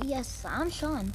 Yes, I'm Sean.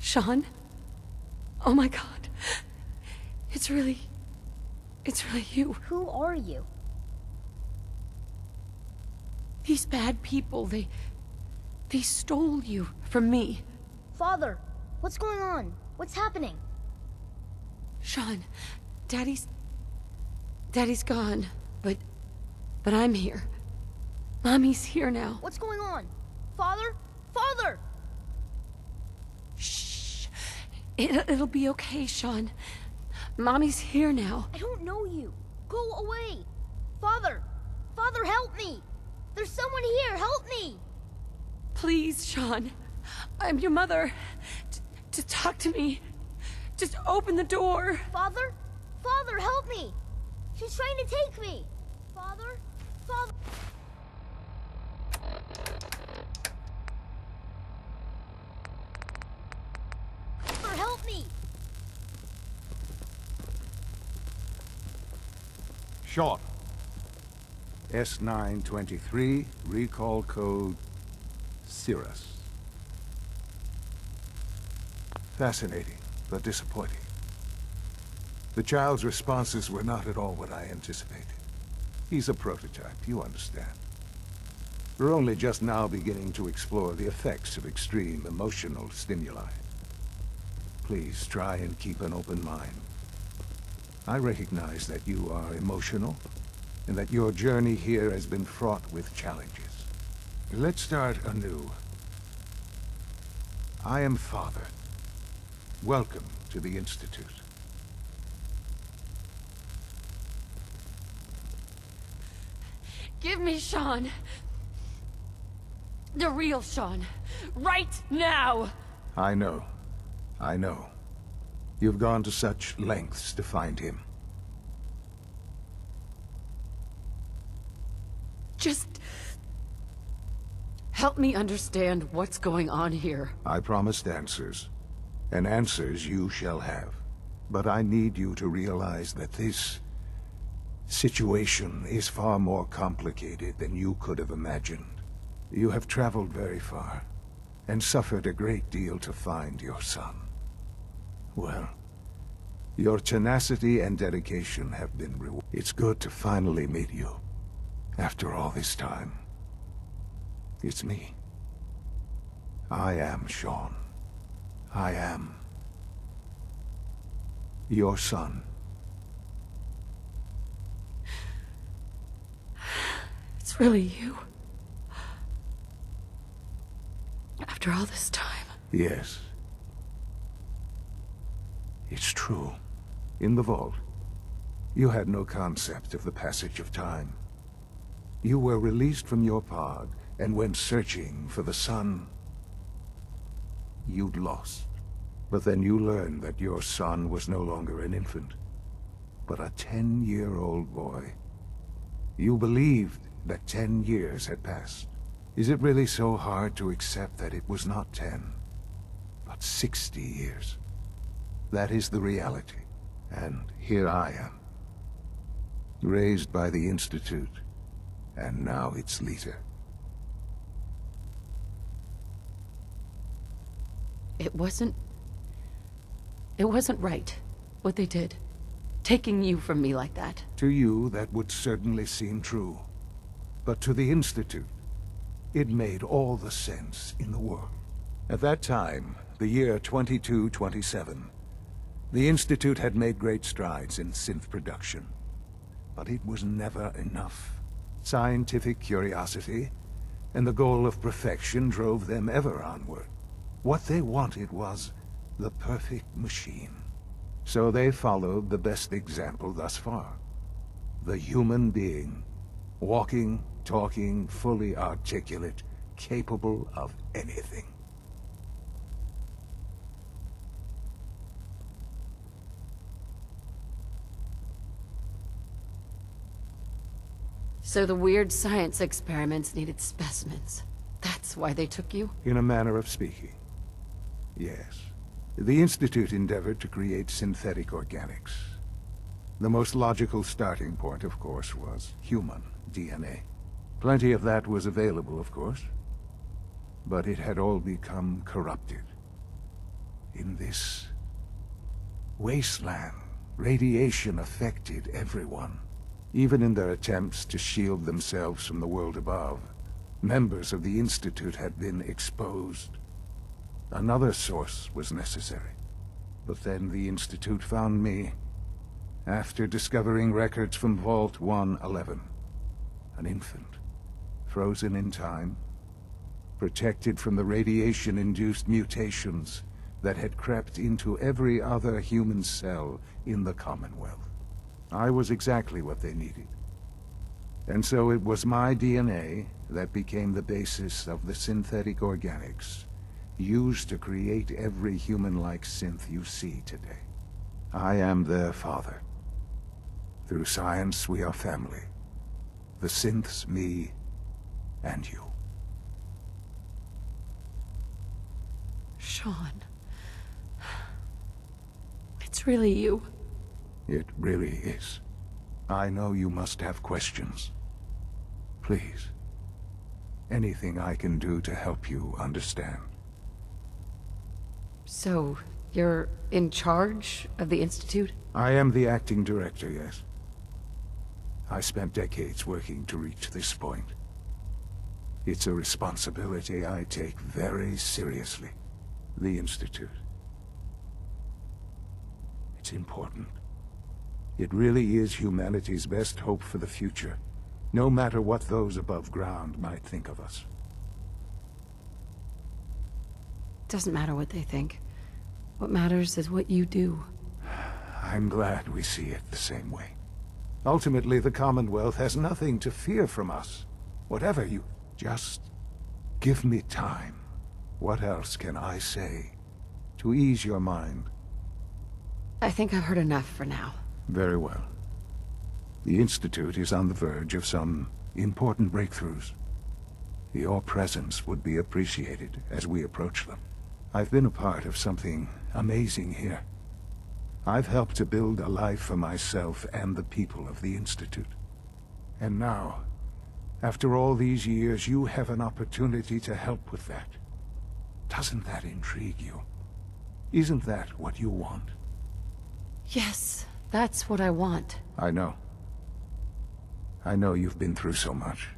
Sean? Oh my God. It's really you. Who are you? These bad people, they stole you from me. Father, what's going on? What's happening? Sean, Daddy's gone, but I'm here. Mommy's here now. What's going on? Father? Father! Shh. It'll be okay, Sean. Mommy's here now. I don't know you. Go away. Father! Father, help me! There's someone here, help me! Please, Sean. I'm your mother. To talk to me. Just open the door. Father? Father, help me! She's trying to take me! Father? Father... Father, help me! Sean. S923, recall code Cirrus. Fascinating, but disappointing. The child's responses were not at all what I anticipated. He's a prototype, you understand. We're only just now beginning to explore the effects of extreme emotional stimuli. Please try and keep an open mind. I recognize that you are emotional, and that your journey here has been fraught with challenges. Let's start anew. I am Father. Welcome to the Institute. Give me Sean. The real Sean. Right now! I know. I know. You've gone to such lengths to find him. Just... help me understand what's going on here. I promised answers, and answers you shall have. But I need you to realize that this situation is far more complicated than you could have imagined. You have traveled very far, and suffered a great deal to find your son. Well, your tenacity and dedication have been rewarded. It's good to finally meet you, after all this time. It's me. I am Sean. I am your son. It's really you. After all this time. Yes. It's true. In the vault, you had no concept of the passage of time. You were released from your pod and went searching for the son you'd lost. But then you learned that your son was no longer an infant, but a 10-year-old boy. You believed that 10 years had passed. Is it really so hard to accept that it was not 10, but 60 years? That is the reality. And here I am, raised by the Institute, and now its leader. It wasn't right, what they did. Taking you from me like that. To you, that would certainly seem true. But to the Institute, it made all the sense in the world. At that time, the year 2227, the Institute had made great strides in synth production. But it was never enough. Scientific curiosity and the goal of perfection drove them ever onward. What they wanted was the perfect machine. So they followed the best example thus far. The human being. Walking, talking, fully articulate, capable of anything. So the weird science experiments needed specimens. That's why they took you? In a manner of speaking. Yes. The Institute endeavored to create synthetic organics. The most logical starting point, of course, was human DNA. Plenty of that was available, of course. But it had all become corrupted. In this wasteland, radiation affected everyone. Even in their attempts to shield themselves from the world above, members of the Institute had been exposed. Another source was necessary. But then the Institute found me, after discovering records from Vault 111. An infant, frozen in time, protected from the radiation-induced mutations that had crept into every other human cell in the Commonwealth. I was exactly what they needed. And so it was my DNA that became the basis of the synthetic organics used to create every human-like synth you see today. I am their father. Through science, we are family. The synths, me, and you. Sean. It's really you. It really is. I know you must have questions. Please. Anything I can do to help you understand. So, you're in charge of the Institute? I am the acting director, yes. I spent decades working to reach this point. It's a responsibility I take very seriously. The Institute. It's important. It really is humanity's best hope for the future, no matter what those above ground might think of us. Doesn't matter what they think. What matters is what you do. I'm glad we see it the same way. Ultimately, the Commonwealth has nothing to fear from us. Whatever you... Just give me time. What else can I say to ease your mind? I think I've heard enough for now. Very well. The Institute is on the verge of some important breakthroughs. Your presence would be appreciated as we approach them. I've been a part of something amazing here. I've helped to build a life for myself and the people of the Institute. And now, after all these years, you have an opportunity to help with that. Doesn't that intrigue you? Isn't that what you want? Yes, that's what I want. I know. I know you've been through so much.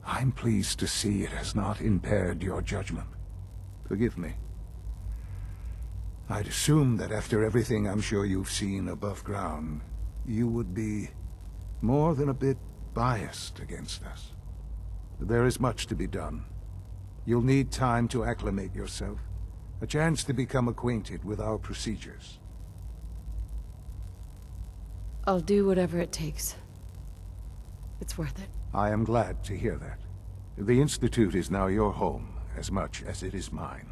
I'm pleased to see it has not impaired your judgment. Forgive me. I'd assume that after everything I'm sure you've seen above ground, you would be more than a bit biased against us. There is much to be done. You'll need time to acclimate yourself, a chance to become acquainted with our procedures. I'll do whatever it takes. It's worth it. I am glad to hear that. The Institute is now your home, as much as it is mine.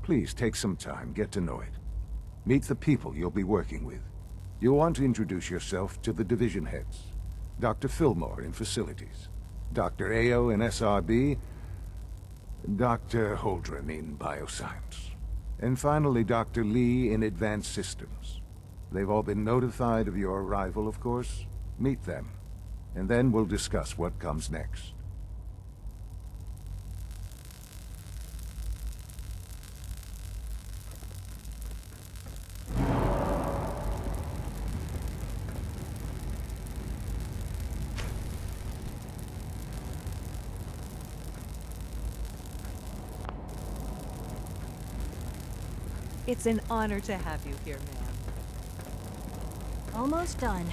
Please take some time, get to know it. Meet the people you'll be working with. You'll want to introduce yourself to the division heads. Dr. Fillmore in Facilities, Dr. Ayo in SRB, Dr. Holdren in Bioscience, and finally Dr. Lee in Advanced Systems. They've all been notified of your arrival, of course. Meet them, and then we'll discuss what comes next. It's an honor to have you here, ma'am. Almost done.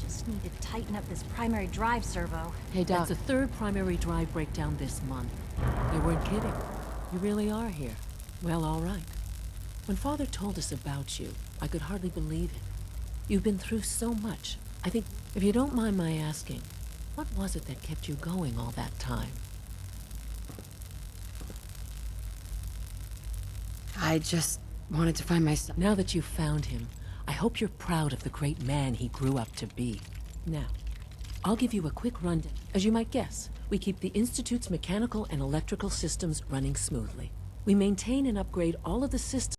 Just need to tighten up this primary drive servo. Hey, Doc. That's the third primary drive breakdown this month. They weren't kidding. You really are here. Well, all right. When Father told us about you, I could hardly believe it. You've been through so much. I think, if you don't mind my asking, what was it that kept you going all that time? I just wanted to find my son. Now that you've found him, I hope you're proud of the great man he grew up to be. Now, I'll give you a quick rundown. As you might guess, we keep the Institute's mechanical and electrical systems running smoothly. We maintain and upgrade all of the systems